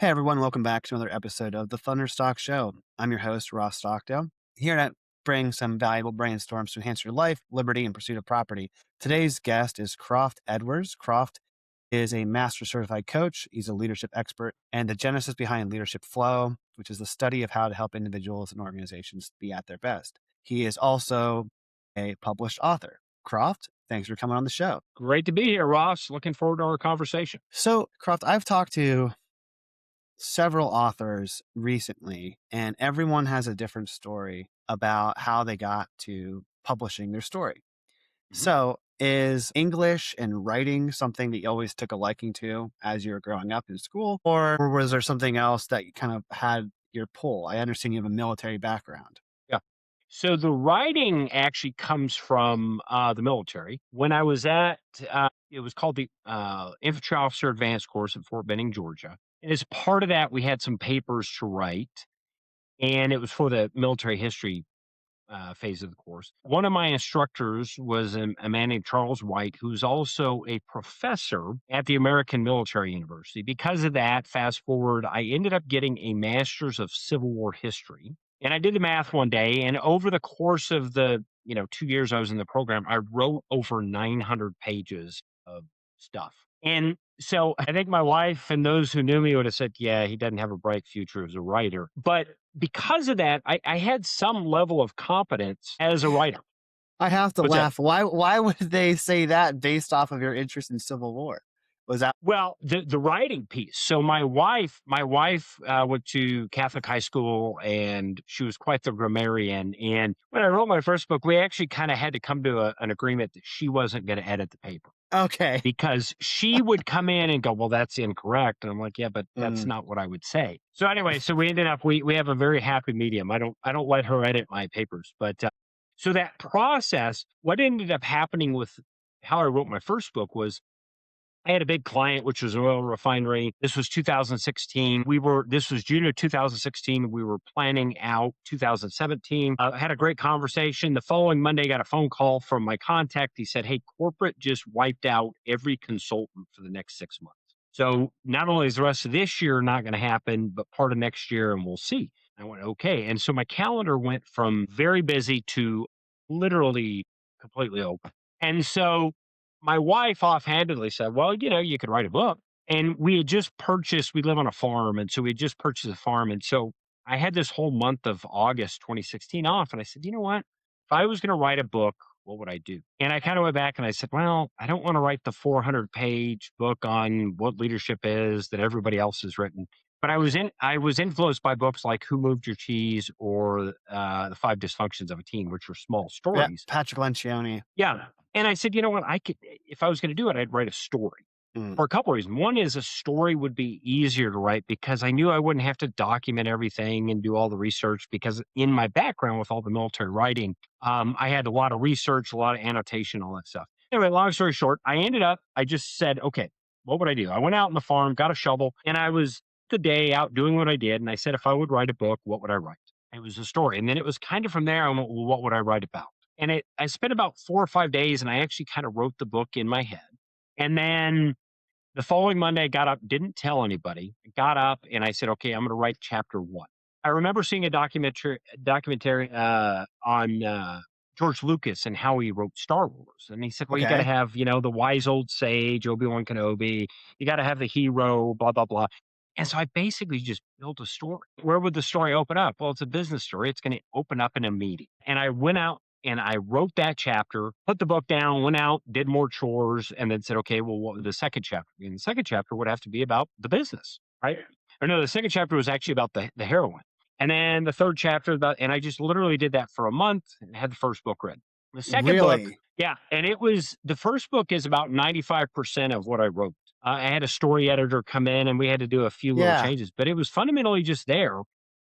Hey everyone, welcome back to another episode of the Thunderstock Show. I'm your host, Ross Stockdale, here to bring some valuable brainstorms to enhance your life, liberty, and pursuit of property. Today's guest is Croft Edwards. Croft is a master certified coach. He's a leadership expert and the genesis behind Leadership Flow, which is the study of how to help individuals and organizations be at their best. He is also a published author. Croft, thanks for coming on the show. Great to be here, Ross. Looking forward to our conversation. So, Croft, I've talked to several authors recently, and everyone has a different story about how they got to publishing their story. Mhm. So, is English and writing something that you always took a liking to as you were growing up in school, or was there something else that you kind of had your pull? I understand you have a military background. Yeah. So the writing actually comes from the military. When I was it was called the Infantry Officer Advanced course at Fort Benning, Georgia. And as part of that, we had some papers to write, and it was for the military history phase of the course. One of my instructors was a man named Charles White, who's also a professor at the American Military University. Because of that, fast forward, I ended up getting a master's of Civil War history. And I did the math one day, and over the course of the 2 years I was in the program, I wrote over 900 pages of stuff. And so I think my wife and those who knew me would have said, yeah, he doesn't have a bright future as a writer. But because of that, I had some level of competence as a writer. I have to What's that? laugh. Why would they say that based off of your interest in Civil War? Was that Well, the writing piece. So my wife went to Catholic high school, and she was quite the grammarian. And when I wrote my first book, we actually kind of had to come to an agreement that she wasn't going to edit the paper okay? because she would come in and go, "Well, that's incorrect," and I'm like, "Yeah, but that's Mm, not what I would say." So anyway, so we ended up we have a very happy medium. I don't let her edit my papers, but so that process, what ended up happening with how I wrote my first book was I had a big client, which was an oil refinery. This was 2016. This was June of 2016. We were planning out 2017. Had a great conversation. The following Monday, got a phone call from my contact. He said, "Hey, corporate just wiped out every consultant for the next 6 months. So not only is the rest of this year not going to happen, but part of next year, and we'll see." I went, okay. And so my calendar went from very busy to literally completely open. And so my wife offhandedly said, "Well, you could write a book." And we live on a farm. And so we had just purchased a farm. And so I had this whole month of August 2016 off. And I said, you know what? If I was going to write a book, what would I do? And I kind of went back and I said, well, I don't want to write the 400-page book on what leadership is that everybody else has written. But I was influenced by books like Who Moved Your Cheese or The Five Dysfunctions of a Teen, which are small yeah, stories. Patrick Lencioni. Yeah. And I said, you know what? If I was going to do it, I'd write a story Mm, for a couple of reasons. One is a story would be easier to write because I knew I wouldn't have to document everything and do all the research because in my background with all the military writing, I had a lot of research, a lot of annotation, all that stuff. Anyway, long story short, I just said, okay, what would I do? I went out on the farm, got a shovel, and I was the day out doing what I did. And I said, if I would write a book, what would I write? It was a story. And then it was kind of from there, I went, well, what would I write about? And I spent about 4 or 5 days, and I actually kind of wrote the book in my head. And then the following Monday, I got up, didn't tell anybody. I got up and I said, "Okay, I'm going to write chapter 1." I remember seeing a documentary on George Lucas and how he wrote Star Wars, and he said, "Well, you got to okay. have the wise old sage Obi-Wan Kenobi. You got to have the hero, blah blah blah." And so I basically just built a story. Where would the story open up? Well, it's a business story. It's going to open up in a meeting. And I went out and I wrote that chapter, put the book down, went out, did more chores, and then said, okay, well, what would the second chapter be? And the second chapter would have to be about the business, right? Or no, the second chapter was actually about the heroine. And then the third chapter and I just literally did that for a month and had the first book written. The second book, Really? yeah, and the first book is about 95% of what I wrote. I had a story editor come in and we had to do a few little Yeah. changes, but it was fundamentally just there.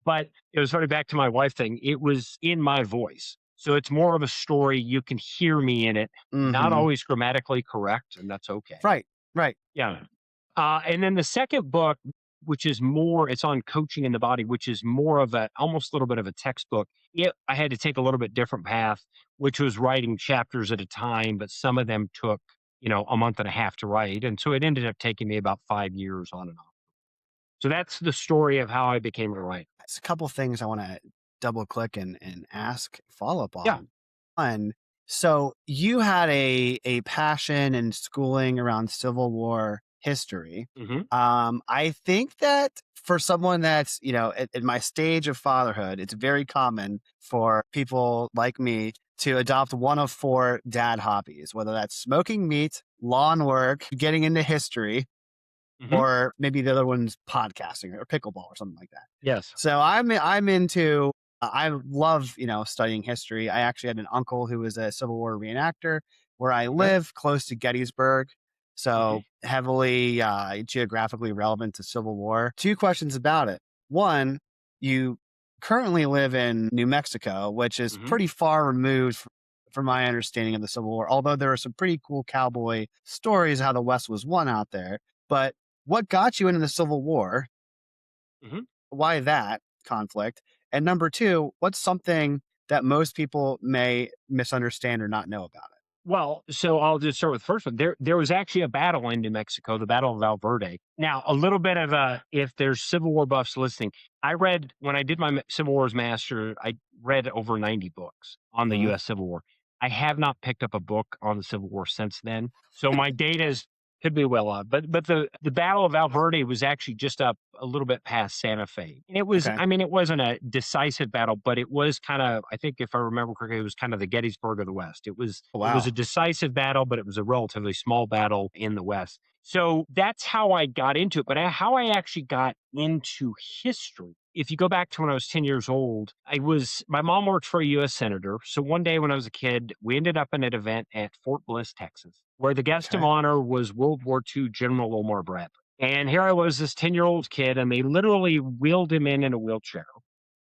But it was funny back to my wife thing. It was in my voice. So it's more of a story. You can hear me in it, not Mm-hmm. always grammatically correct, and that's okay. Right. Right. Yeah. And then the second book, which is it's on coaching in the body, which is more of almost a little bit of a textbook. I had to take a little bit different path, which was writing chapters at a time, but some of them took, a month and a half to write. And so it ended up taking me about 5 years on and off. So that's the story of how I became a writer. It's a couple things I want to double click and ask follow up Yeah. on. One, so you had a passion and schooling around Civil War history. Hmm. I think that for someone that's, at my stage of fatherhood, it's very common for people like me to adopt one of four dad hobbies, whether that's smoking meat, lawn work, getting into history, Hmm. or maybe the other one's podcasting or pickleball or something like that. Yes. So I'm into I love, studying history. I actually had an uncle who was a Civil War reenactor where I Okay. live close to Gettysburg. Hmm. So heavily geographically relevant to Civil War. Two questions about it. One, you currently live in New Mexico, which is Hmm. pretty far removed from my understanding of the Civil War, although there are some pretty cool cowboy stories how the West was won out there. But what got you into the Civil War? Hmm. Why that conflict? And number two, what's something that most people may misunderstand or not know about it? Well, so I'll just start with the first one. There was actually a battle in New Mexico, the Battle of Valverde. Now, a little bit of a if there's Civil War buffs listening, I read when I did my Civil Wars master, I read over 90 books on the Mhm. US Civil War. I have not picked up a book on the Civil War since then. So my data is could be well off. But the Battle of Valverde was actually just up a little bit past Santa Fe. And it was Okay. I mean, it wasn't a decisive battle, but it was kind of I think if I remember correctly, it was kind of the Gettysburg of the West. Oh, It was a wow. decisive battle, but it was a relatively small battle in the West. So that's how I got into it. But how I actually got into history. If you go back to when I was 10 years old, my mom worked for a US senator. So one day when I was a kid, we ended up in an event at Fort Bliss, Texas, where the guest of Okay. honor was World War II General Omar Bradley. And here I was, this 10-year-old kid, and they literally wheeled him in a wheelchair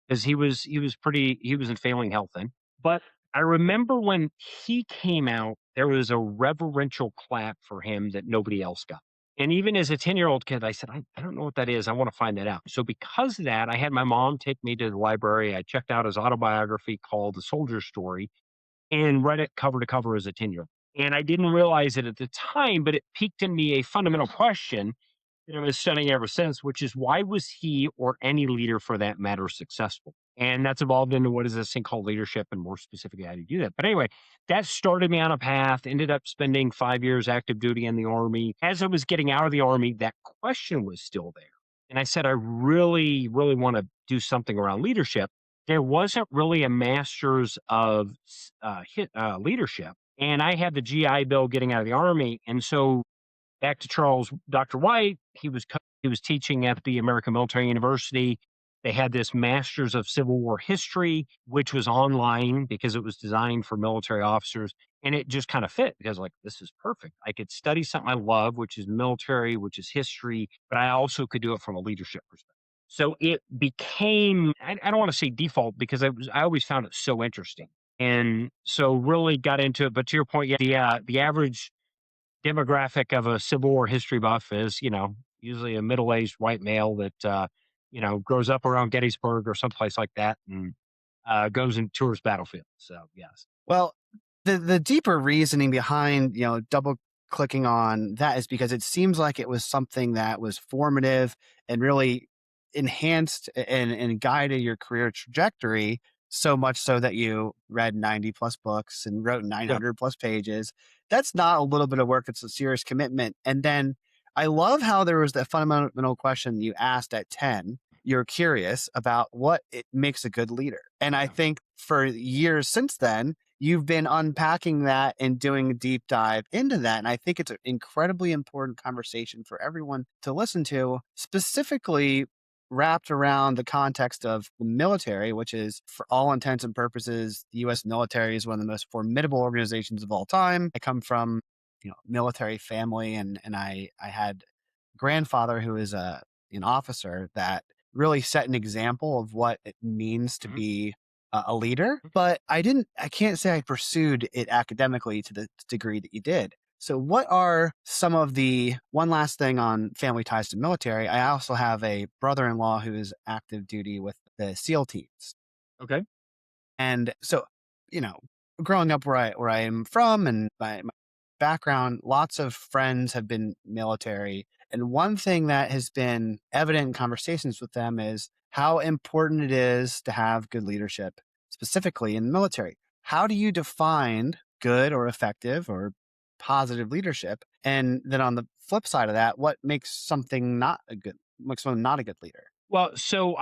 because he was in failing health then. But I remember when he came out, there was a reverential clap for him that nobody else got. And even as a 10-year-old kid, I said, I don't know what that is. I want to find that out. So because of that, I had my mom take me to the library. I checked out his autobiography called The Soldier's Story and read it cover to cover as a 10-year-old. And I didn't realize it at the time, but it piqued in me a fundamental question that I've been studying ever since, which is why was he or any leader for that matter successful? And that's evolved into what is this thing called leadership and more specifically how to do that. But anyway, that started me on a path, ended up spending 5 years active duty in the army. As I was getting out of the army, that question was still there. And I said, I really, really want to do something around leadership. There wasn't really a master's of leadership. And I had the GI Bill getting out of the army. And so back to Charles Dr. White, he was teaching at the American Military University. They had this Masters of Civil War History, which was online because it was designed for military officers, and it just kind of fit because like this is perfect. I could study something I love, which is military, which is history, but I also could do it from a leadership perspective. So it became I don't want to say default because I always found it so interesting. And so really got into it. But to your point, yeah, the average demographic of a Civil War history buff is, usually a middle-aged white male that, grows up around Gettysburg or someplace like that and goes and tours battlefields. So, yes. Well, the deeper reasoning behind, double clicking on that is because it seems like it was something that was formative and really enhanced and guided your career trajectory so much so that you read 90 plus books and wrote Yeah. 900 plus pages. That's not a little bit of work, it's a serious commitment. And then I love how there was that fundamental question you asked at 10. You're curious about what it makes a good leader. And I Yeah. think for years since then, you've been unpacking that and doing a deep dive into that. And I think it's an incredibly important conversation for everyone to listen to, specifically wrapped around the context of the military, which is, for all intents and purposes, the US military is one of the most formidable organizations of all time. I come from, military family, and I had a grandfather who is an officer that really set an example of what it means to Mhm. be a leader, but I can't say I pursued it academically to the degree that you did. So what are some of one last thing on family ties to military? I also have a brother-in-law who is active duty with the SEAL teams. Okay. And so, you know, growing up where I am from and my background, lots of friends have been military. And one thing that has been evident in conversations with them is how important it is to have good leadership, specifically in the military. How do you define good or effective or positive leadership? And then on the flip side of that, what makes something not a good, makes someone not a good leader? Well, so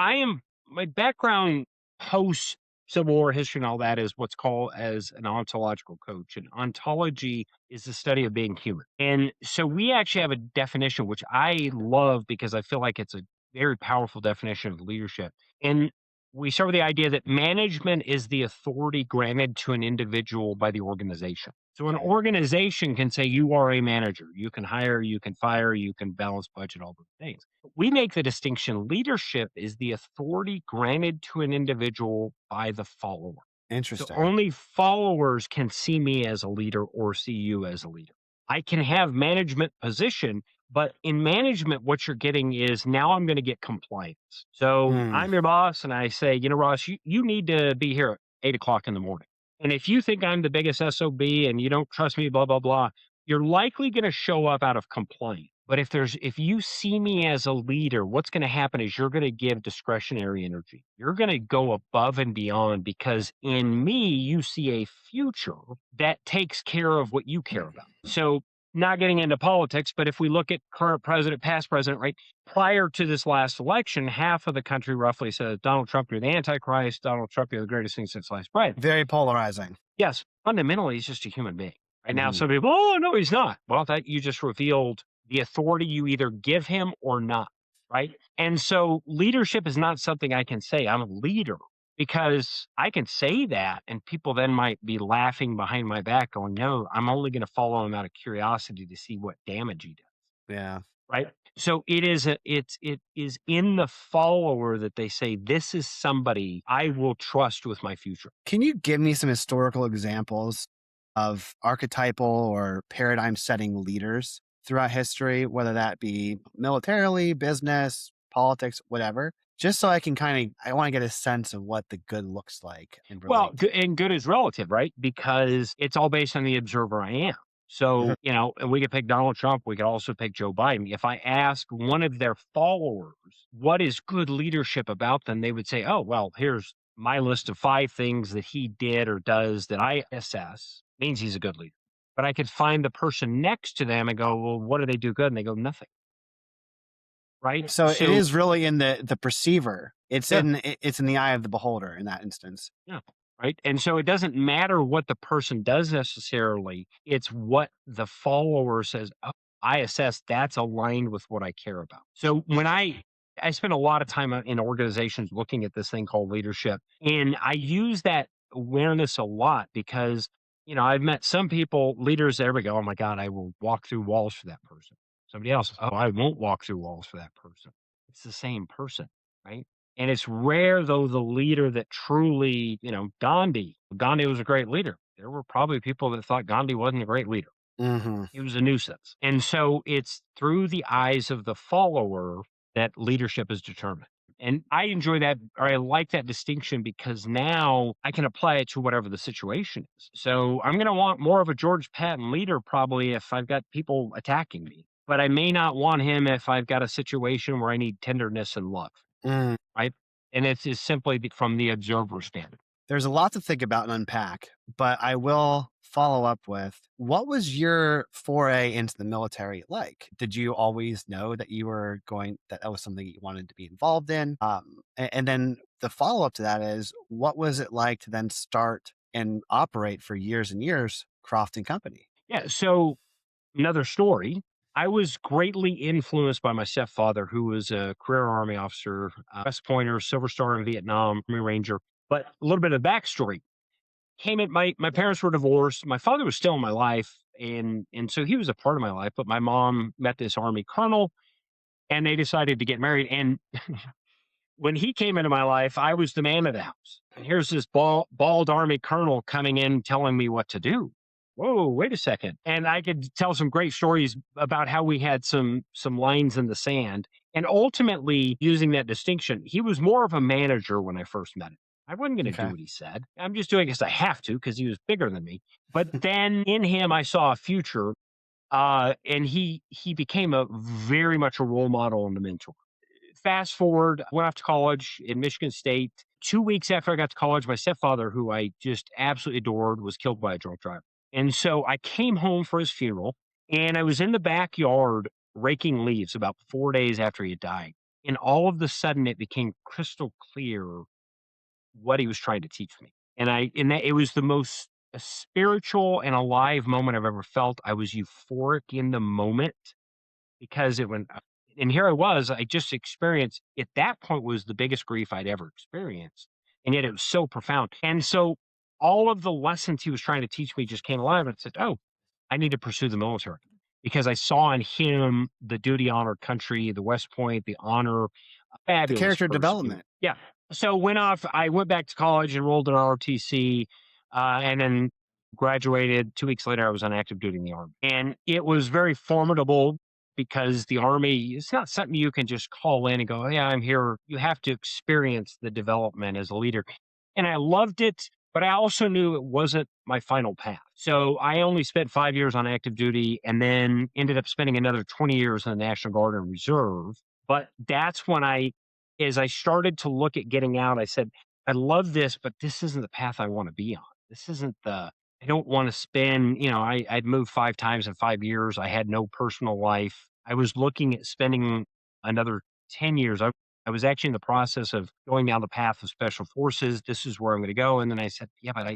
my background post Civil War history and all that is what's called as an ontological coach. And ontology is the study of being human. And so we actually have a definition, which I love because I feel like it's a very powerful definition of leadership. And we start with the idea that management is the authority granted to an individual by the organization. So an Okay. organization can say you are a manager. You can hire, you can fire, you can balance budget, all those things. We make the distinction leadership is the authority granted to an individual by the follower. So Interesting. only followers can see me as a leader or see you as a leader. I can have management position, but in management, what you're getting is now I'm going to get compliance. So Mm. I'm your boss and I say, Ross, you need to be here at 8 o'clock in the morning. And if you think I'm the biggest SOB and you don't trust me, blah, blah, blah, you're likely going to show up out of compliance. But if you see me as a leader, what's going to happen is you're going to give discretionary energy. You're going to go above and beyond because in me, you see a future that takes care of what you care about. So, not getting into politics, but if we look at current president, past president, right? Prior to this last election, half of the country roughly says Donald Trump, you're the Antichrist. Donald Trump, you're the greatest thing since sliced bread. Very polarizing. Yes, fundamentally, he's just a human being. Right now, Mhm. some people, oh no, he's not. Well, that you just revealed the authority you either give him or not, right? And so leadership is not something I can say I'm a leader because I can say that and people then might be laughing behind my back going, no, I'm only going to follow him out of curiosity to see what damage he does. Yeah. Right. So it is in the follower that they say, this is somebody I will trust with my future. Can you give me some historical examples of archetypal or paradigm setting leaders throughout history, whether that be militarily, business, politics, whatever? Just so I can I want to get a sense of what the good looks like and Well, relate to. and good is relative, right? Because it's all based on the observer I am. Mhm. So, and we could pick Donald Trump. We could also pick Joe Biden. If I ask one of their followers, what is good leadership about them, they would say, oh, well, here's my list of 5 things that he did or does that I assess means he's a good leader. But I could find the person next to them and go, well, what do they do good? And they go, nothing. Right. So it So, is really in the perceiver. yeah. It's in the eye of the beholder in that instance. Yeah. Right. And so it doesn't matter what the person does necessarily. It's what the follower says. Oh, I assess that's aligned with what I care about. So when I spend a lot of time in organizations looking at this thing called leadership, and I use that awareness a lot because, I've met some people, leaders, there we go. Oh my God, I will walk through walls for that person. Somebody else, oh, I won't walk through walls for that person. It's the same person. Right. And it's rare, though, the leader that truly, Gandhi was a great leader. There were probably people that thought Gandhi wasn't a great leader. Hmm. He was a nuisance. And so it's through the eyes of the follower that leadership is determined. And I enjoy that, or I like that distinction because now I can apply it to whatever the situation is. So I'm going to want more of a George Patton leader probably if I've got people attacking me, but I may not want him if I've got a situation where I need tenderness and love. Right? And it's just simply from the observer standard. There's a lot to think about and unpack, but I will follow up with what was your foray into the military like? Did you always know that that was something you wanted to be involved in? And then the follow up to that is what was it like to then start and operate for years and years, Croft and Company? Yeah. So another story. I was greatly influenced by my stepfather, who was a career Army officer, West Pointer, Silver Star in Vietnam, Army Ranger. But a little bit of backstory. My parents were divorced. My father was still in my life, and so he was a part of my life. But my mom met this Army colonel, and they decided to get married. And when he came into my life, I was the man of the house. And here's this bald Army colonel coming in telling me what to do. Whoa, wait a second. And I could tell some great stories about how we had some lines in the sand. And ultimately, using that distinction, he was more of a manager when I first met him. I wasn't going to do Okay. what he said. I'm just doing it because I have to, because he was bigger than me. But then in him, I saw a future And he became a very much a role model and a mentor. Fast forward, I went off to college in Michigan State. 2 weeks after I got to college, my stepfather, who I just absolutely adored, was killed by a drunk driver. And so I came home for his funeral, and I was in the backyard raking leaves about 4 days after he had died. And all of the sudden, it became crystal clear what he was trying to teach me. And that it was the most spiritual and alive moment I've ever felt. I was euphoric in the moment because it went and here I was, I just experienced at that point was the biggest grief I'd ever experienced, and yet it was so profound, and so all of the lessons he was trying to teach me just came alive, and I said, "Oh, I need to pursue the military," because I saw in him the duty, honor, country, the West Point, the honor, a The fabulous character person. development. Yeah. So I went back to college, enrolled in ROTC, and then graduated. 2 weeks later, I was on active duty in the Army. And it was very formidable because the Army is not something you can just call in and go, "Oh, yeah, I'm here." You have to experience the development as a leader. And I loved it, but I also knew it wasn't my final path. So I only spent 5 years on active duty and then ended up spending another 20 years in the National Guard and Reserve. But that's when as I started to look at getting out, I said, I love this, but this isn't the path I want to be on. This isn't I don't want to spend, I'd moved 5 times in 5 years. I had no personal life. I was looking at spending another 10 years. I was actually in the process of going down the path of special forces. This is where I'm going to go. And then I said, yeah, but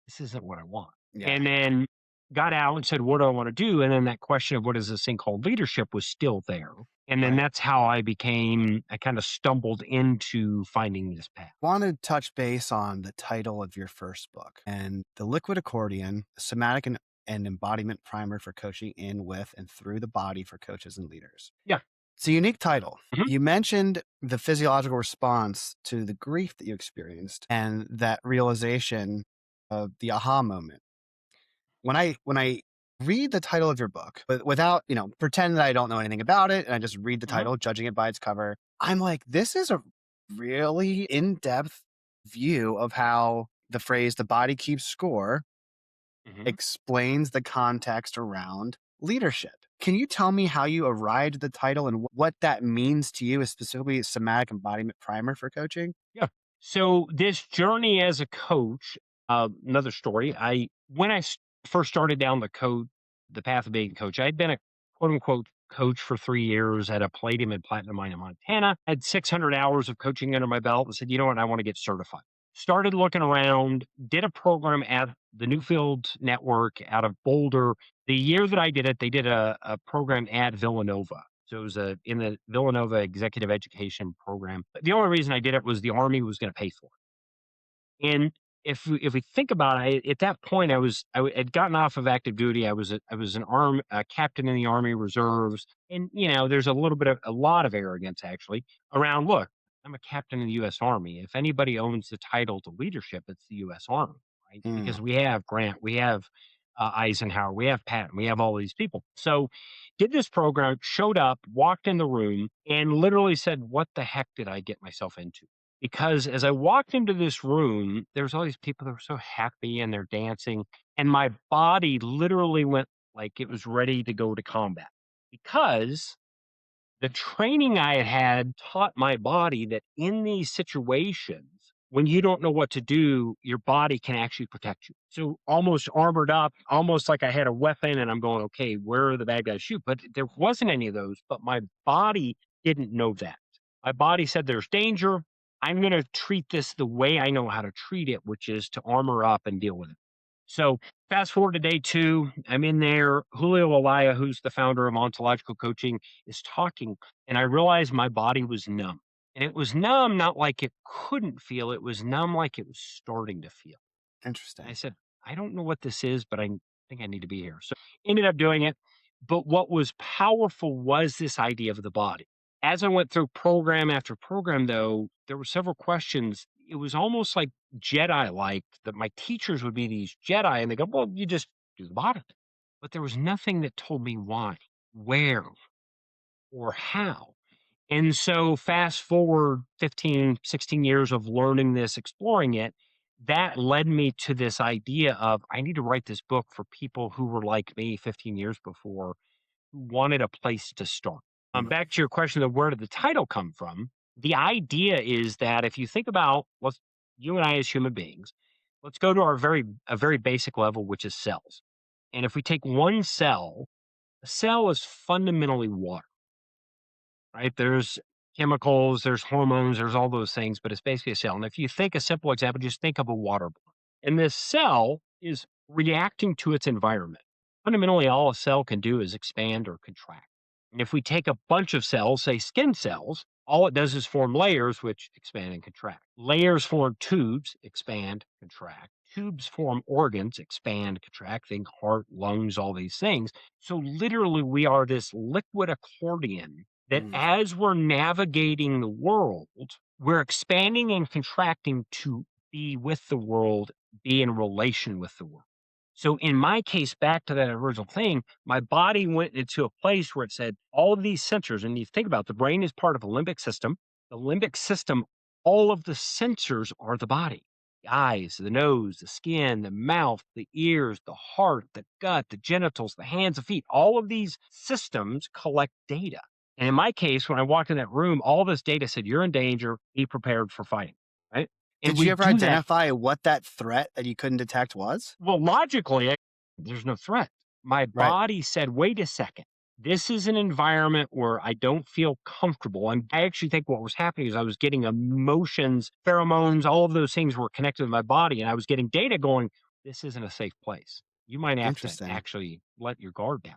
this isn't what I want. Yeah. And then got out and said, what do I want to do? And then that question of what is this thing called leadership was still there. And then Right. that's how I kind of stumbled into finding this path. Want to touch base on the title of your first book and the liquid accordion, somatic and embodiment primer for coaching in, with, and through the body for coaches and leaders. Yeah. It's a unique title. Mhm. You mentioned the physiological response to the grief that you experienced and that realization of the aha moment. When I read the title of your book, but without, pretend that I don't know anything about it and I just read the Mhm. title, judging it by its cover, I'm like, this is a really in-depth view of how the phrase "the body keeps score" Mhm. explains the context around leadership. Can you tell me how you arrived at the title and what that means to you, specifically somatic embodiment primer for coaching? Yeah. So this journey as a coach, another story. First started down the path of being a coach, I'd been a quote unquote coach for 3 years at a palladium and platinum mine in Montana. Had 600 hours of coaching under my belt and said, you know what, I want to get certified. Started looking around, did a program at the Newfield Network out of Boulder. The year that I did it, they did a program at Villanova. So it was in the Villanova Executive Education Program. The only reason I did it was the Army was going to pay for it. And if we think about it, at that point, had gotten off of active duty. I was a captain in the Army Reserves, and there's a lot of arrogance actually around. Look, I'm a captain in the U.S. Army. If anybody owns the title to leadership, it's the U.S. Army, right? Mm, Because we have Grant, we have Eisenhower, we have Patton, we have all these people. So did this program, showed up, walked in the room, and literally said, "What the heck did I get myself into?" Because as I walked into this room, there was all these people that were so happy and they're dancing, and my body literally went like it was ready to go to combat because the training I had had taught my body that in these situations, when you don't know what to do, your body can actually protect you. So almost armored up, almost like I had a weapon and I'm going, okay, where are the bad guys shoot? But there wasn't any of those, but my body didn't know that. My body said there's danger. I'm going to treat this the way I know how to treat it, which is to armor up and deal with it. So fast forward to day 2, I'm in there. Julio Alaya, who's the founder of Ontological Coaching, is talking, and I realized my body was numb. And it was numb, not like it couldn't feel, it was numb like it was starting to feel. And I interesting. said, I don't know what this is, but I think I need to be here. So ended up doing it. But what was powerful was this idea of the body. As I went through program after program, though, there were several questions. It was almost like Jedi like that my teachers would be these Jedi and they go, well, you just do the body. But there was nothing that told me why, where, or how. And so fast forward 15, 16 years of learning this, exploring it, that led me to this idea of I need to write this book for people who were like me 15 years before wanted a place to start. Mhm. Back to your question of where did the title come from? The idea is that if you think about let's you and I as human beings, let's go to our very basic level, which is cells. And if we take one cell, a cell is fundamentally water, right? There's chemicals, there's hormones, there's all those things, but it's basically a cell. And if you think a simple example, just think of a water balloon. And this cell is reacting to its environment. Fundamentally, all a cell can do is expand or contract. And if we take a bunch of cells, say skin cells, all it does is form layers which expand and contract. Layers form tubes, expand, contract. Tubes form organs, expand, contract, think heart, lungs, all these things. So literally, we are this liquid accordion that Mm. as we're navigating the world, we're expanding and contracting to be with the world, be in relation with the world. So in my case, back to that original thing, my body went into a place where it said all of these sensors, and you think about the brain is part of a limbic system. The limbic system, all of the sensors are the body. The eyes, the nose, the skin, the mouth, the ears, the heart, the gut, the genitals, the hands, the feet. All of these systems collect data. And in my case, when I walked in that room, all this data said, "You're in danger, be prepared for fighting." Right. And Did we you ever do that. identify what that threat that you couldn't detect was? Well, logically, there's no threat. My Right. body said, wait a second. This is an environment where I don't feel comfortable. And I actually think what was happening is I was getting emotions, pheromones, all of those things were connected to my body. And I was getting data going, this isn't a safe place. You might have to Interesting. actually let your guard down.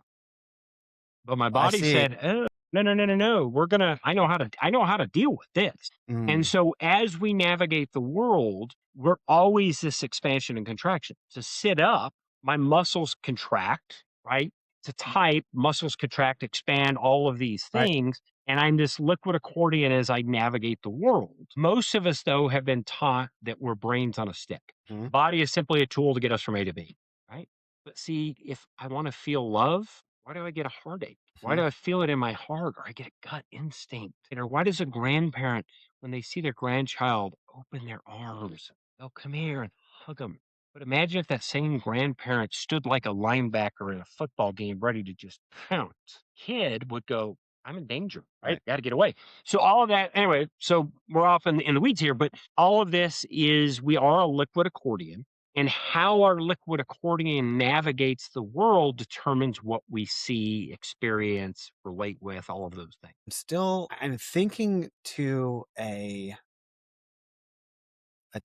But my I body see. said, "Oh, no, no, no, no, no. I know how to deal with this." And Mm. so as we navigate the world, we're always this expansion and contraction. To sit up, my muscles contract, right? To type, muscles contract, expand, all of these Right. things. And I'm this liquid accordion as I navigate the world. Most of us, though, have been taught that we're brains on a stick. Mhm. Body is simply a tool to get us from A to B, right? But see, if I want to feel love, why do I get a heartache? Why do Mhm. I feel it in my heart or I get a gut instinct? Or why does a grandparent, when they see their grandchild, open their arms? They'll come here and hug them. But imagine if that same grandparent stood like a linebacker in a football game ready to just pounce. Kid would go, I'm in danger, right? Right. Got to get away. So all of that, anyway, so we're off in the weeds here, but all of this is we are a liquid accordion and how our liquid accordion navigates the world determines what we see, experience, relate with, all of those things. I'm thinking to a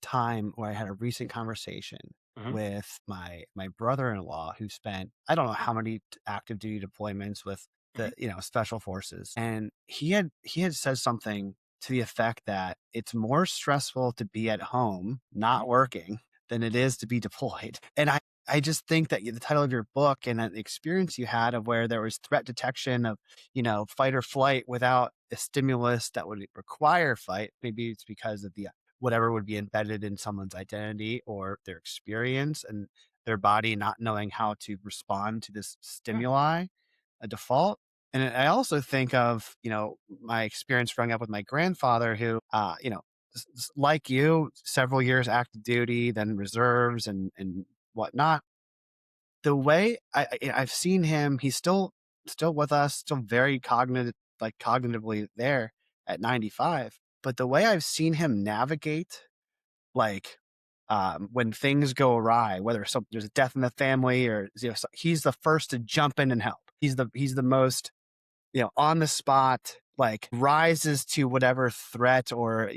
time where I had a recent conversation Mhm, with my brother-in-law who spent I don't know how many active duty deployments with mhm, special forces, and he had said something to the effect that it's more stressful to be at home mhm, not working than it is to be deployed. And I just think that the title of your book and the experience you had of where there was threat detection of fight or flight without a stimulus that would require fight. Maybe it's because of the whatever would be embedded in someone's identity or their experience and their body not knowing how to respond to this yeah, stimuli, a default. And I also think of, my experience growing up with my grandfather who, like you, several years active duty, then reserves and whatnot. The way I've seen him, he's still with us, still very cognitive, like cognitively there at 95. But the way I've seen him navigate like, when things go awry, whether there's a death in the family or he's the first to jump in and help. He's the most on the spot, like rises to whatever threat or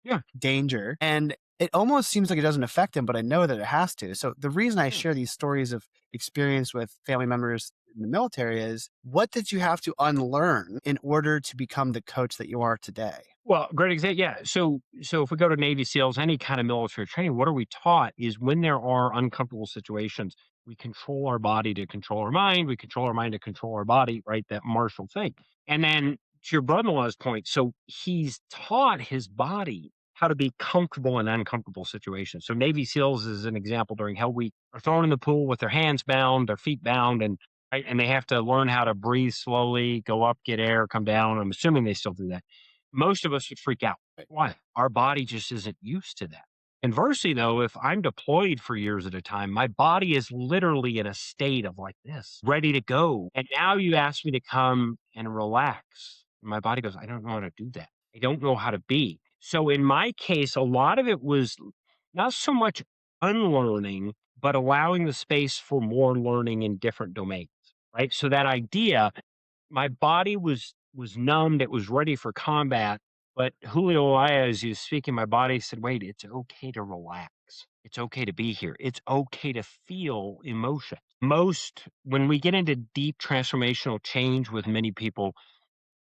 yeah, danger, and it almost seems like it doesn't affect him, but I know that it has to. So the reason I yeah. share these stories of experience with family members in the military is what did you have to unlearn in order to become the coach that you are today? Well, great example. Yeah. So if we go to Navy SEALs, any kind of military training, what are we taught is when there are uncomfortable situations, we control our body to control our mind. We control our mind to control our body, right? That martial thing. And then to your brother-in-law's point, so he's taught his body how to be comfortable in uncomfortable situations. So Navy SEALs is an example during Hell Week are thrown in the pool with their hands bound, their feet bound, and right, and they have to learn how to breathe slowly, go up, get air, come down. I'm assuming they still do that most of us would freak out. Why? Our body just isn't used to that. Inversely, though, if I'm deployed for years at a time, my body is literally in a state of like this, ready to go. And now you ask me to come and relax. My body goes, I don't know how to do that. I don't know how to be. So in my case, a lot of it was not so much unlearning, but allowing the space for more learning in different domains. Right. So that idea, my body was numbed, it was ready for combat, but Julio Aya, as he was speaking, my body said, "Wait, it's okay to relax. It's okay to be here. It's okay to feel emotion." Most when we get into deep transformational change with many people,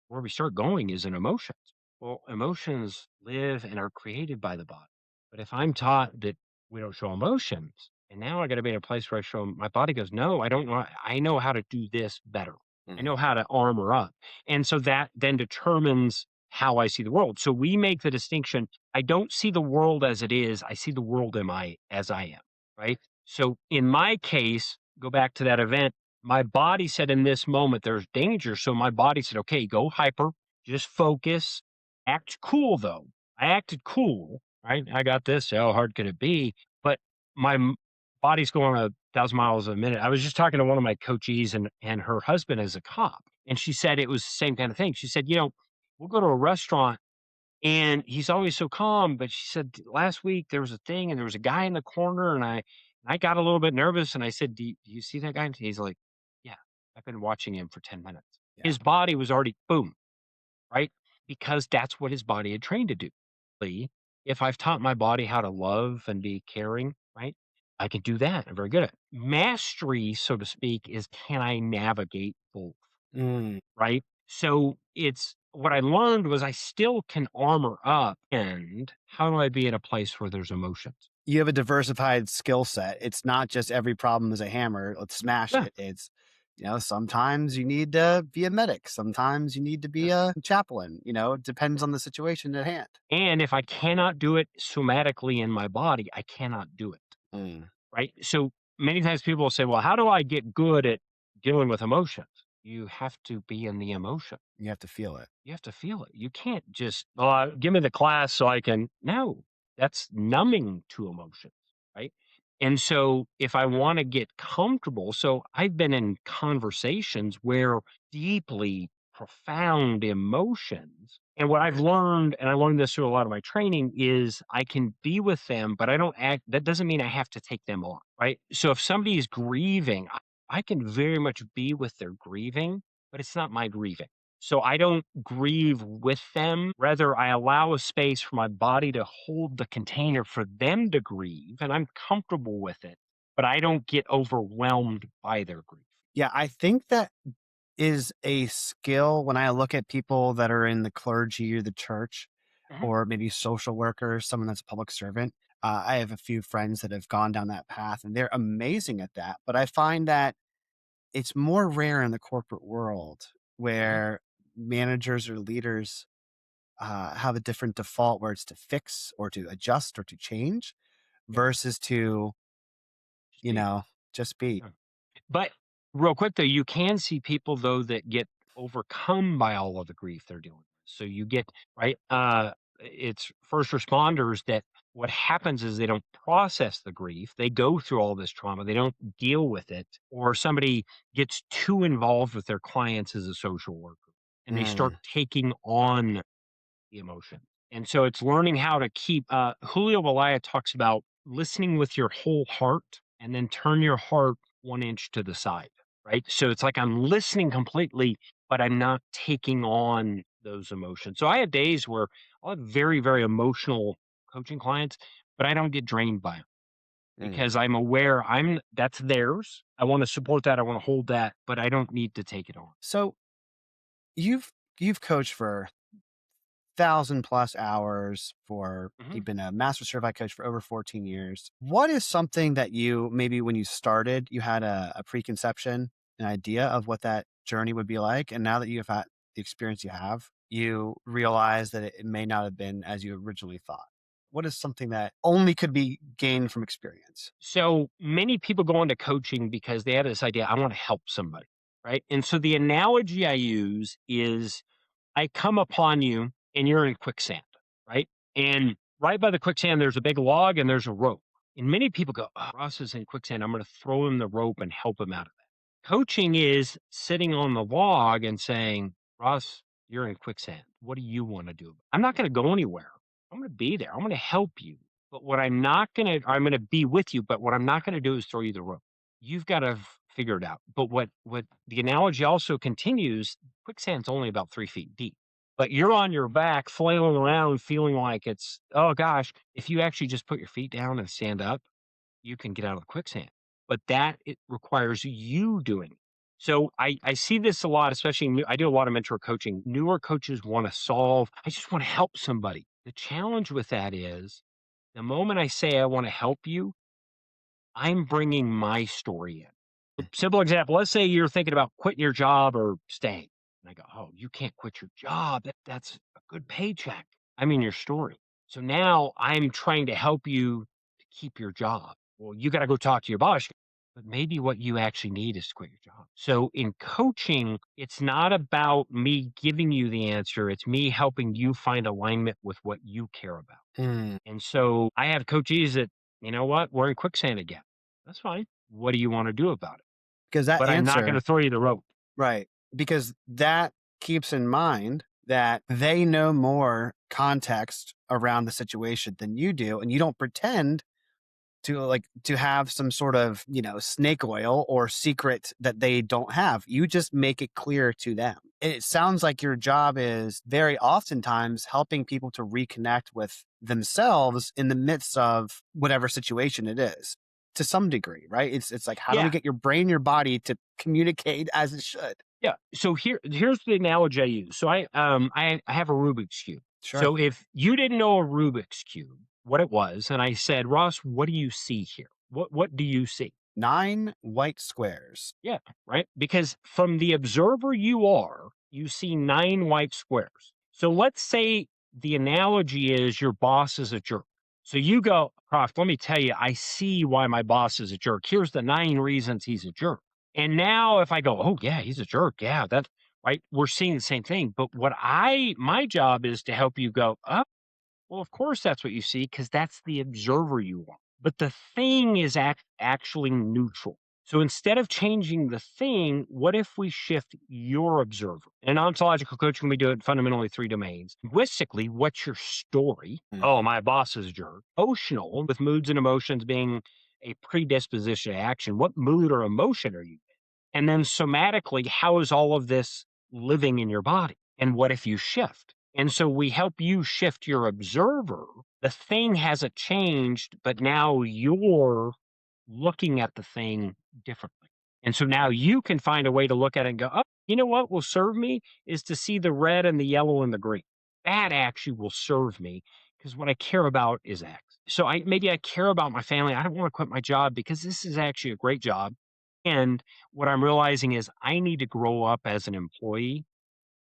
where we start going is in emotions. Well, emotions live and are created by the body. But if I'm taught that we don't show emotions, and now I got to be in a place where I show 'em, my body goes, no, I don't know. I know how to do this better. I Mhm. know how to armor up. And so that then determines how I see the world. So we make the distinction. I don't see the world as it is. I see the world as I am. Right. So in my case, go back to that event, my body said in this moment there's danger. So my body said, okay, go hyper, just focus, act cool though. I acted cool, right? I got this. How hard could it be? But my body's going 1,000 miles a minute. I was just talking to one of my coachees, and her husband is a cop. And she said it was the same kind of thing. She said, we'll go to a restaurant and he's always so calm, but she said, "Last week there was a thing and there was a guy in the corner and I got a little bit nervous and I said, do you see that guy?" And he's like, "Yeah, I've been watching him for 10 minutes." Yeah. His body was already boom, right? Because that's what his body had trained to do. If I've taught my body how to love and be caring, right? I can do that. I'm very good at it. Mastery, so to speak, is can I navigate both? Mm. Right? So it's what I learned was I still can armor up, and how do I be in a place where there's emotions? You have a diversified skill set. It's not just every problem is a hammer, let's smash Yeah, it. It's, sometimes you need to be a medic, sometimes you need to yeah, be a chaplain, it depends yeah. on the situation at hand. And if I cannot do it somatically in my body, I cannot do it. Mm. Right? So many times people will say, "Well, how do I get good at dealing with emotions?" You have to be in the emotion. You have to feel it. You have to feel it. You can't just, give me the class so I can. No, that's numbing to emotions, right? And so, if I want to get comfortable, so I've been in conversations where deeply profound emotions, and what I've learned, and I learned this through a lot of my training, is I can be with them, but I don't act. That doesn't mean I have to take them on, right? So, if somebody is grieving, I can very much be with their grieving, but it's not my grieving. So I don't grieve with them. Rather, I allow a space for my body to hold the container for them to grieve, and I'm comfortable with it, but I don't get overwhelmed by their grief. Yeah, I think that is a skill when I look at people that are in the clergy or the church Mhm. or maybe social workers, someone that's a public servant. I have a few friends that have gone down that path and they're amazing at that. But I find that it's more rare in the corporate world Mhm. where managers or leaders have a different default where it's to fix or to adjust or to change Yeah, versus to, just you be. know, just be. Yeah. But real quick though, you can see people though that get overcome by all of the grief they're dealing with. So you get right. It's first responders that what happens is they don't process the grief. They go through all this trauma. They don't deal with it. Or somebody gets too involved with their clients as a social worker, and they start Mm, taking on the emotion. And so it's learning how to keep Julio Valaya talks about listening with your whole heart and then turn your heart 1 inch to the side, right? So it's like I'm listening completely, but I'm not taking on those emotions. So I have days where I'll have very, very emotional coaching clients, but I don't get drained by them mm. because I'm aware that's theirs. I want to support that. I want to hold that, but I don't need to take it on. So you've you've coached for 1,000+ hours for Mhm. you've been a master certified coach for over 14 years. What is something that you maybe when you started, you had a preconception, an idea of what that journey would be like? And now that you've had the experience you have, you realize that it may not have been as you originally thought. What is something that only could be gained from experience? So many people go into coaching because they have this idea, I want to help somebody, right? And so the analogy I use is I come upon you and you're in quicksand, right? And right by the quicksand, there's a big log and there's a rope. And many people go, oh, Ross is in quicksand. I'm going to throw him the rope and help him out of that. Coaching is sitting on the log and saying, Ross, you're in quicksand. What do you want to do? I'm not going to go anywhere. I'm going to be there. I'm going to help you. But what I'm going to be with you. But what I'm not going to do is throw you the rope. You've got to figure it out. But what the analogy also continues, quicksand's only about 3 feet deep, but you're on your back flailing around feeling like it's, oh gosh, if you actually just put your feet down and stand up, you can get out of the quicksand. But that it requires you doing it. So I see this a lot, especially I do a lot of mentor coaching. Newer coaches want to solve, I just want to help somebody. The challenge with that is the moment I say I want to help you, I'm bringing my story in. Simple example, let's say you're thinking about quitting your job or staying. And I go, "Oh, you can't quit your job. That's a good paycheck." I mean, your story. So now I'm trying to help you to keep your job. Well, you got to go talk to your boss, but maybe what you actually need is to quit your job. So in coaching, it's not about me giving you the answer, it's me helping you find alignment with what you care about. Mm. And so I have coachees that, you know what, we're in quicksand again. That's fine. What do you want to do about it? Because that But I'm not gonna answer, throw you the rope. right? Because that keeps in mind that they know more context around the situation than you do, and you don't pretend to have some sort of, snake oil or secret that they don't have. You just make it clear to them. It sounds like your job is very oftentimes helping people to reconnect with themselves in the midst of whatever situation it is, to some degree, right? It's like, how do we Yeah, get your brain, your body to communicate as it should? yeah. So here's the analogy I use. So I have a Rubik's Cube. Sure. So if you didn't know a Rubik's Cube, what it was, and I said, "Ross, what do you see here? What do you see?" 9 white squares. Yeah, right? Because from the observer you are, you see 9 white squares. So let's say the analogy is your boss is a jerk. So you go, Croft, let me tell you, I see why my boss is a jerk. Here's the 9 reasons he's a jerk. And now if I go, oh yeah, he's a jerk. Yeah, that's right. We're seeing the same thing. But my job is to help you go, oh, well, of course that's what you see because that's the observer you are. But the thing is actually neutral. So instead of changing the thing, what if we shift your observer? In ontological coaching, we do it in fundamentally 3 domains. Linguistically, what's your story? Mm. Oh, my boss is a jerk. Emotional, with moods and emotions being a predisposition to action. What mood or emotion are you in? And then somatically, how is all of this living in your body? And what if you shift? And so we help you shift your observer. The thing hasn't changed, but now you're looking at the thing differently. And so now you can find a way to look at it and go, oh, you know what will serve me is to see the red and the yellow and the green. That actually will serve me because what I care about is X. So maybe I care about my family. I don't want to quit my job because this is actually a great job. And what I'm realizing is I need to grow up as an employee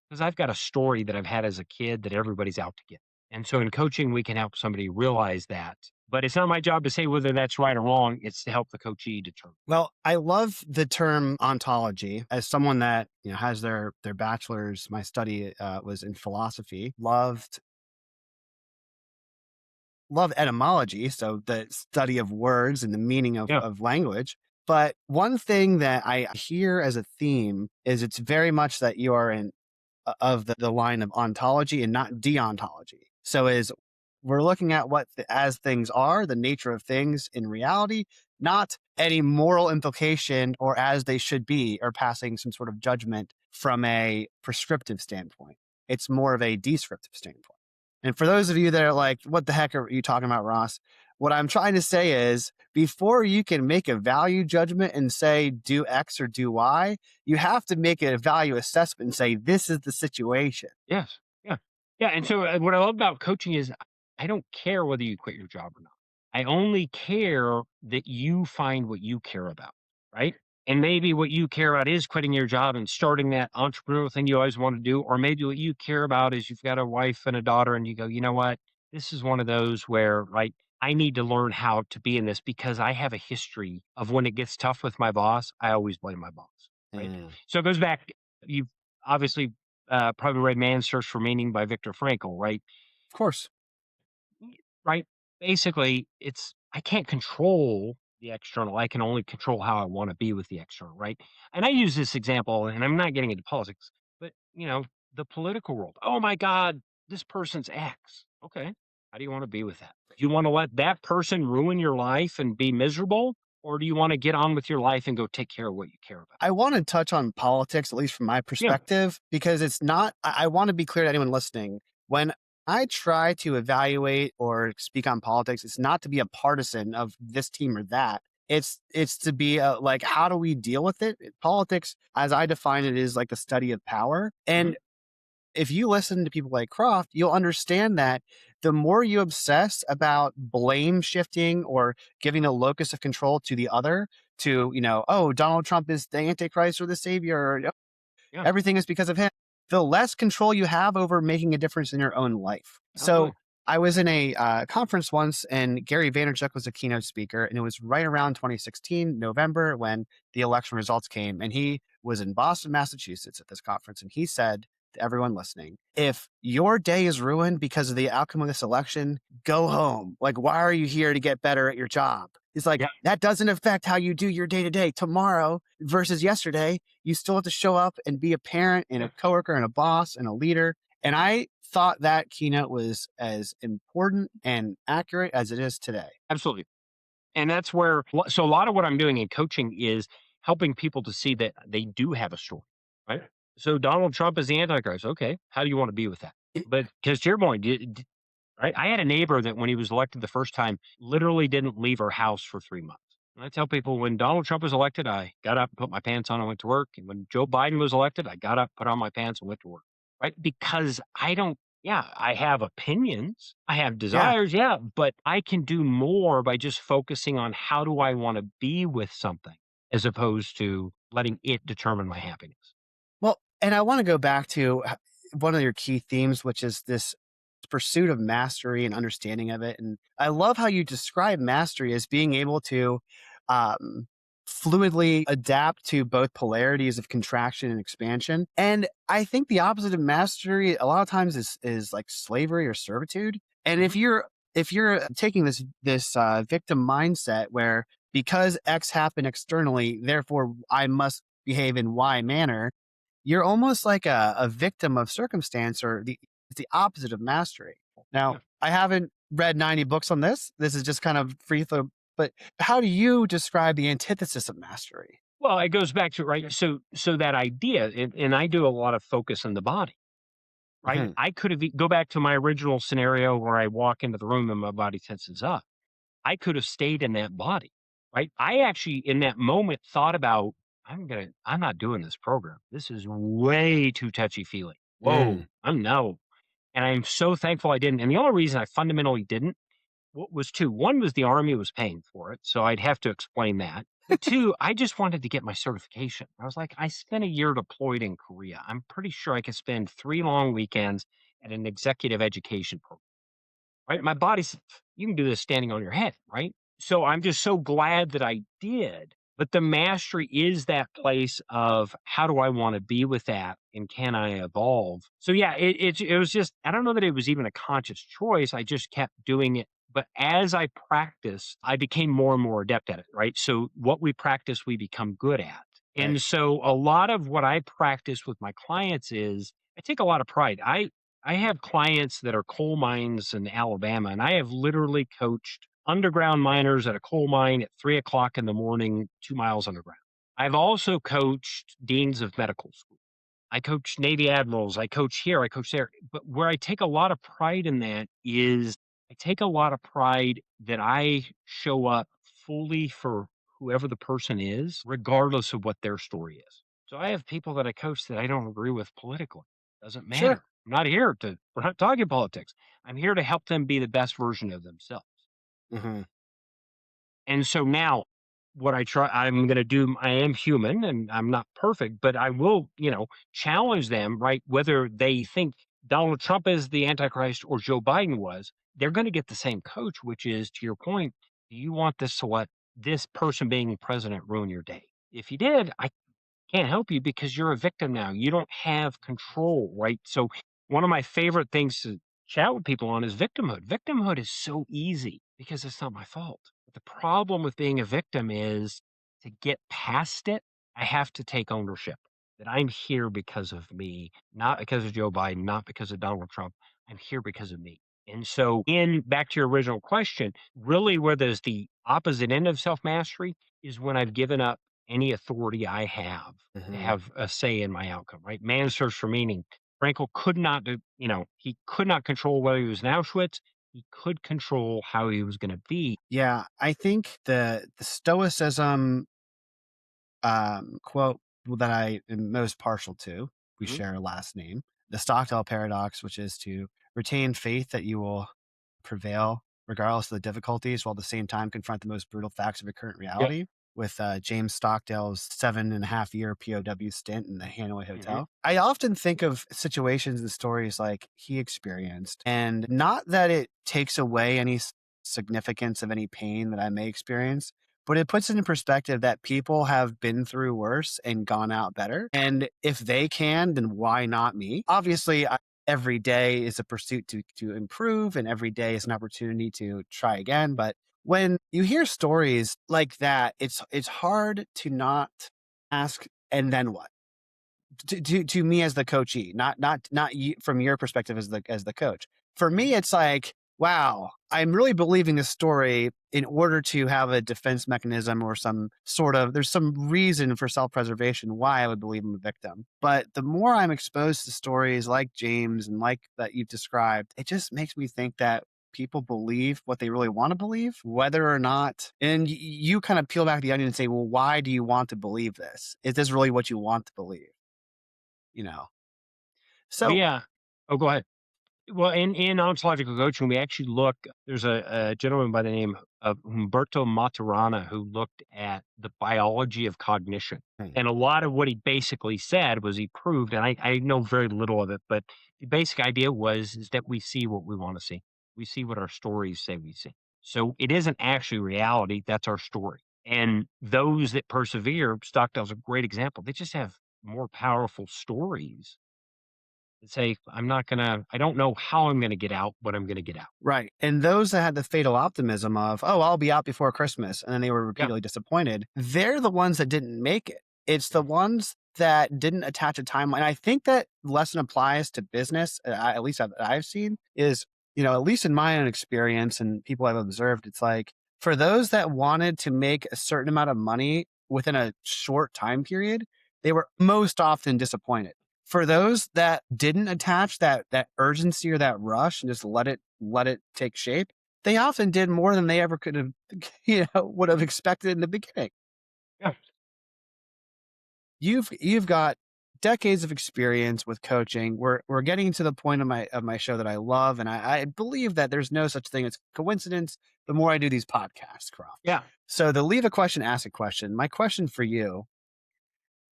because I've got a story that I've had as a kid that everybody's out to get. And so in coaching, we can help somebody realize that. But it's not my job to say whether that's right or wrong. It's to help the coachee determine. Well, I love the term ontology. As someone that has their bachelor's, my study was in philosophy. Love etymology, so the study of words and the meaning of, Yeah. of language. But one thing that I hear as a theme is it's very much that you are in of the line of ontology and not deontology. So is we're looking at as things are, the nature of things in reality, not any moral implication or as they should be, or passing some sort of judgment from a prescriptive standpoint. It's more of a descriptive standpoint. And for those of you that are like, what the heck are you talking about, Ross? What I'm trying to say is before you can make a value judgment and say do X or do Y, you have to make a value assessment and say, this is the situation. Yes. Yeah. Yeah. And so what I love about coaching is I don't care whether you quit your job or not. I only care that you find what you care about. Right. And maybe what you care about is quitting your job and starting that entrepreneurial thing you always want to do. Or maybe what you care about is you've got a wife and a daughter and you go, you know what? This is one of those where, right, I need to learn how to be in this because I have a history of when it gets tough with my boss, I always blame my boss. Right. Mm. So it goes back. You've obviously probably read Man's Search for Meaning by Viktor Frankl, right? Of course. right? Basically, I can't control the external. I can only control how I want to be with the external, right? And I use this example, and I'm not getting into politics, but the political world. Oh my God, this person's X. Okay. How do you want to be with that? Do you want to let that person ruin your life and be miserable? Or do you want to get on with your life and go take care of what you care about? I want to touch on politics, at least from my Yeah. perspective, because it's not, I want to be clear to anyone listening. When I try to evaluate or speak on politics, it's not to be a partisan of this team or that. It's to be like, how do we deal with it? Politics, as I define it, is like the study of power. Mhm. And if you listen to people like Croft, you'll understand that the more you obsess about blame shifting or giving the locus of control to the other, to, oh, Donald Trump is the Antichrist or the savior, or Yeah. everything is because of him, the less control you have over making a difference in your own life. So Absolutely. I was in a conference once, and Gary Vaynerchuk was a keynote speaker, and it was right around 2016 November when the election results came, and he was in Boston, Massachusetts at this conference, and he said to everyone listening, if your day is ruined because of the outcome of this election, go home. Like, why are you here to get better at your job? He's like, Yeah. that doesn't affect how you do your day to day. Tomorrow versus yesterday, you still have to show up and be a parent and a Yeah. coworker and a boss and a leader. And I thought that keynote was as important and accurate as it is today. Absolutely. And that's where so a lot of what I'm doing in coaching is helping people to see that they do have a story, right? So Donald Trump is the Antichrist. Okay, how do you want to be with that? But because to your point, right? I had a neighbor that when he was elected the first time, literally didn't leave her house for 3 months. And I tell people when Donald Trump was elected, I got up, put my pants on, and went to work. And when Joe Biden was elected, I got up, put on my pants, and went to work. Right? Because I don't. Yeah, I have opinions, I have Yeah. desires, yeah, but I can do more by just focusing on how do I want to be with something as opposed to letting it determine my happiness. Well, and I want to go back to one of your key themes, which is this pursuit of mastery and understanding of it. And I love how you describe mastery as being able to um, fluidly adapt to both polarities of contraction and expansion. And I think the opposite of mastery a lot of times is like slavery or servitude. And Mhm. if you're taking this victim mindset where because X happened externally, therefore I must behave in Y manner, you're almost like a victim of circumstance, or it's the opposite of mastery. Now, Yeah. I haven't read 90 books on this. This is just kind of free flow. But how do you describe the antithesis of mastery? Well, it goes back to right. So that idea, and I do a lot of focus on the body. Right? Mhm. I could have go back to my original scenario where I walk into the room and my body tenses up. I could have stayed in that body, right? I actually, in that moment, thought about, I'm not doing this program. This is way too touchy feely. Whoa, Mm. I'm no. And I'm so thankful I didn't. And the only reason I fundamentally didn't was two. One was the Army was paying for it. So I'd have to explain that. But two, I just wanted to get my certification. I was like, I spent a year deployed in Korea. I'm pretty sure I could spend 3 long weekends at an executive education program. Right? My body's you can do this standing on your head, right? So I'm just so glad that I did. But the mastery is that place of how do I want to be with that and can I evolve? So yeah, it was just I don't know that it was even a conscious choice. I just kept doing it. But as I practiced, I became more and more adept at it, right? So what we practice, we become good at. Right. And so a lot of what I practice with my clients is I take a lot of pride. I have clients that are coal mines in Alabama, and I have literally coached underground miners at a coal mine at 3 o'clock in the morning, 2 miles underground. I've also coached deans of medical school. I coach Navy admirals. I coach here. I coach there. But where I take a lot of pride in that is I take a lot of pride that I show up fully for whoever the person is, regardless of what their story is. So I have people that I coach that I don't agree with politically. Doesn't Sure. matter. We're not talking politics. I'm here to help them be the best version of themselves. Hmm. And so now what I'm going to do, I am human and I'm not perfect, but I will, challenge them, right? Whether they think Donald Trump is the Antichrist or Joe Biden was, they're going to get the same coach, which is to your point, do you want this to let this person being president ruin your day? If you did, I can't help you because you're a victim now. You don't have control, right? So one of my favorite things to chat with people on is victimhood. Victimhood is so easy because it's not my fault. But the problem with being a victim is to get past it, I have to take ownership that I'm here because of me, not because of Joe Biden, not because of Donald Trump. I'm here because of me. And so, in back to your original question, really where there's the opposite end of self mastery is when I've given up any authority I have to Mhm. have a say in my outcome, right? Man search for meaning. Frankel could not do, he could not control whether he was in Auschwitz. He could control how he was going to be. Yeah, I think the stoicism quote that I am most partial to, we Mhm. share a last name, the Stockdale paradox, which is to retain faith that you will prevail regardless of the difficulties, while at the same time confront the most brutal facts of your current Yep. reality. With James Stockdale's 7.5 year POW stint in the Hanoi Hmm. Hotel, I often think of situations and stories like he experienced, and not that it takes away any significance of any pain that I may experience, but it puts it in perspective that people have been through worse and gone out better. And if they can, then why not me? Obviously, every day is a pursuit to improve, and every day is an opportunity to try again. But when you hear stories like that, it's hard to not ask, and then what? To me as the coachee, not you, from your perspective as the coach. For me, it's like, wow, I'm really believing this story in order to have a defense mechanism or some sort of there's some reason for self-preservation why I would believe I'm a victim. But the more I'm exposed to stories like James and like that you've described, it just makes me think that people believe what they really want to believe, whether or not. And you kind of peel back the onion and say, well, why do you want to believe this? Is this really what you want to believe? You know? Oh, So yeah. Oh, go ahead. Well, in ontological coaching, we actually look. There's a gentleman by the name of Humberto Maturana who looked at the biology of cognition, hmm, and a lot of what he basically said was he proved, and I know very little of it, but the basic idea was is that we see what we want to see. We see what our stories say we see. So it isn't actually reality. That's our story. And those that persevere, Stockdale's a great example. They just have more powerful stories and say, I don't know how I'm gonna get out, but I'm gonna get out. right. And those that had the fatal optimism of, oh, I'll be out before Christmas, and then they were Yeah, repeatedly disappointed, they're the ones that didn't make it. It's the yeah, ones that didn't attach a timeline. I think that lesson applies to business, at least I've seen, is, at least in my own experience and people I've observed, it's like for those that wanted to make a certain amount of money within a short time period, they were most often disappointed. For those that didn't attach that urgency or that rush and just let it take shape, they often did more than they ever could have, would have expected in the beginning. yeah, You've got decades of experience with coaching. We're getting to the point of my show that I love, and I believe that there's no such thing as coincidence. The more I do these podcasts, Croft. yeah. So the leave a question, ask a question. My question for you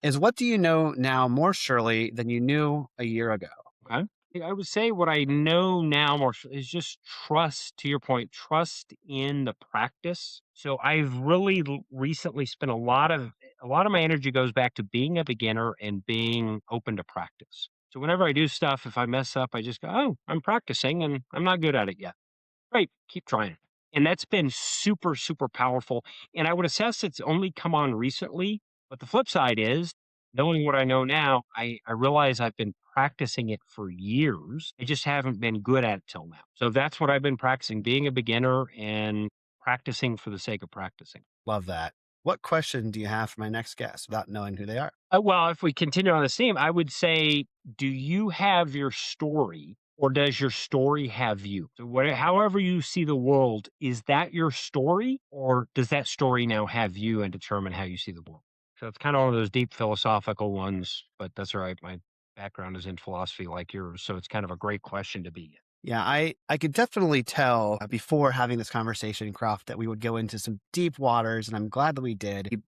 is, what do you know now more surely than you knew a year ago? Okay. Yeah, I would say what I know now more is just trust, to your point, trust in the practice. So I've really recently spent a lot of my energy goes back to being a beginner and being open to practice. So whenever I do stuff, if I mess up, I just go, "Oh, I'm practicing and I'm not good at it yet." Right, keep trying. And that's been super, super powerful, and I would assess it's only come on recently, but the flip side is, knowing what I know now, I realize I've been practicing it for years, I just haven't been good at it till now. So that's what I've been practicing, being a beginner and practicing for the sake of practicing. Love that. What question do you have for my next guest without knowing who they are? Well, if we continue on this theme, I would say, do you have your story or does your story have you? So however you see the world, is that your story or does that story now have you and determine how you see the world? So it's kind of one of those deep philosophical ones, but that's all right. My background is in philosophy like yours. So it's kind of a great question to be in. Yeah, I could definitely tell before having this conversation, Croft, that we would go into some deep waters, and I'm glad that we did. The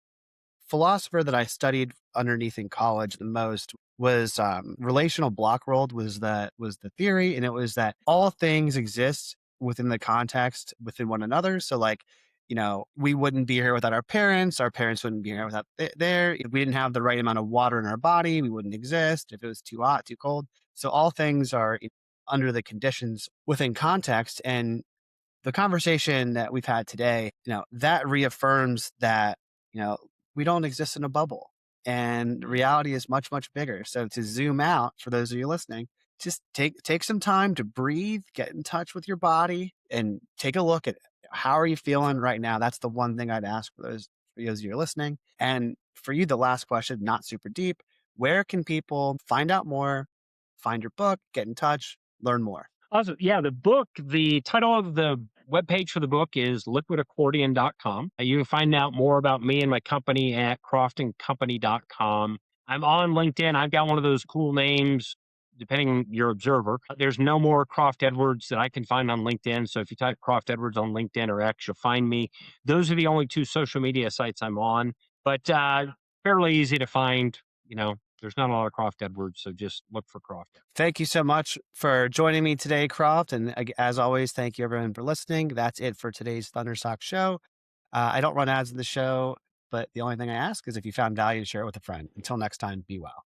philosopher that I studied underneath in college the most was relational block world was the theory, and it was that all things exist within the context within one another. So like, we wouldn't be here without our parents wouldn't be here without there. If we didn't have the right amount of water in our body, we wouldn't exist. If it was too hot, too cold. So all things are under the conditions within context. And the conversation that we've had today, that reaffirms that, we don't exist in a bubble and reality is much, much bigger. So to zoom out, for those of you listening, just take some time to breathe, get in touch with your body and take a look at how are you feeling right now. That's the one thing I'd ask for those of you listening. And for you, the last question, not super deep. Where can people find out more, find your book, get in touch, learn more? Also, yeah, the title of the webpage for the book is liquidaccordion.com. You can find out more about me and my company at croftandcompany.com. I'm on LinkedIn. I've got one of those cool names, depending on your observer. There's no more Croft Edwards that I can find on LinkedIn. So if you type Croft Edwards on LinkedIn or X, you'll find me. Those are the only two social media sites I'm on, but fairly easy to find. There's not a lot of Croft Edwards, so just look for Croft. Thank you so much for joining me today, Croft. And as always, thank you everyone for listening. That's it for today's Thunderstock show. I don't run ads in the show, but the only thing I ask is if you found value, share it with a friend. Until next time, be well.